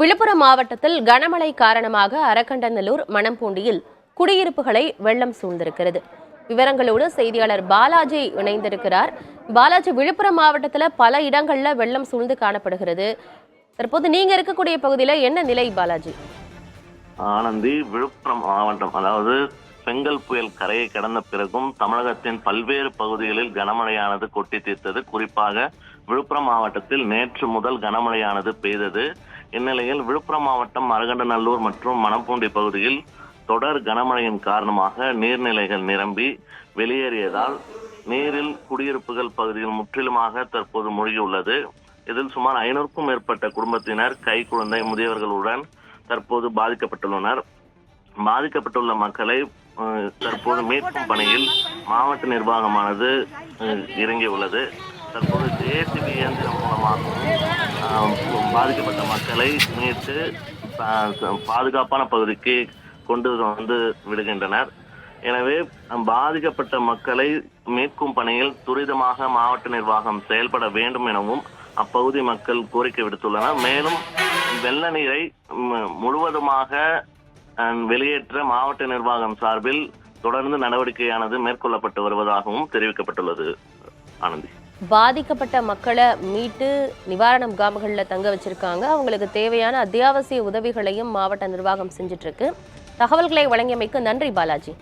விழுப்புரம் மாவட்டத்தில் கனமழை காரணமாக அரக்கண்டநல்லூர் மணம்பூண்டியில் குடியிருப்புகளை வெள்ளம் சூழ்ந்திருக்கிறது. விவரங்களோடு செய்தியாளர் பாலாஜி இணைந்திருக்கிறார். பாலாஜி, விழுப்புரம் மாவட்டத்தில் பல இடங்கள்ல வெள்ளம் சூழ்ந்து காணப்படுகிறது. தற்போது நீங்க இருக்கக்கூடிய பகுதியில என்ன நிலை பாலாஜி? ஆனந்தி, விழுப்புரம் மாவட்டம் அதாவது செங்கல் புயல் கரையை கடந்த பிறகும் தமிழகத்தின் பல்வேறு பகுதிகளில் கனமழையானது கொட்டி தீர்த்தது. குறிப்பாக விழுப்புரம் மாவட்டத்தில் நேற்று முதல் கனமழையானது பெய்தது. இந்நிலையில் விழுப்புரம் மாவட்டம் அரகண்டநல்லூர் மற்றும் மணம்பூண்டி பகுதியில் தொடர் கனமழையின் காரணமாக நீர்நிலைகள் நிரம்பி வெளியேறியதால் நீரில் குடியிருப்புகள் பகுதியில் முற்றிலுமாக தற்போது மூழ்கியுள்ளது. இதில் சுமார் 500க்கும் மேற்பட்ட குடும்பத்தினர் கைக்குழந்தை முதியவர்களுடன் தற்போது பாதிக்கப்பட்டுள்ளனர். பாதிக்கப்பட்டுள்ள மக்களை தற்போது மீட்கும் பணியில் மாவட்ட நிர்வாகமானது இறங்கியுள்ளது. தற்போது ஜேசிபி இயந்திரம் மூலமாகவும் பாதிக்கப்பட்ட மக்களை மீட்டு பாதுகாப்பான பகுதிக்கு கொண்டு வந்து விடுகின்றனர். எனவே பாதிக்கப்பட்ட மக்களை மீட்கும் பணியில் துரிதமாக மாவட்ட நிர்வாகம் செயல்பட வேண்டும் எனவும் அப்பகுதி மக்கள் கோரிக்கை விடுத்துள்ளனர். மேலும் வெள்ள நீரை முழுவதுமாக வெளியேற்ற மாவட்ட நிர்வாகம் சார்பில் தொடர்ந்து நடவடிக்கையானது மேற்கொள்ளப்பட்டு வருவதாகவும் தெரிவிக்கப்பட்டுள்ளது. ஆனந்தி, பாதிக்கப்பட்ட மக்களை மீட்டு நிவாரண முகாம்களில் தங்க வச்சிருக்காங்க. அவங்களுக்கு தேவையான அத்தியாவசிய உதவிகளையும் மாவட்ட நிர்வாகம் செஞ்சுட்டு இருக்கு. தகவல்களை வழங்கியமைக்கு நன்றி பாலாஜி.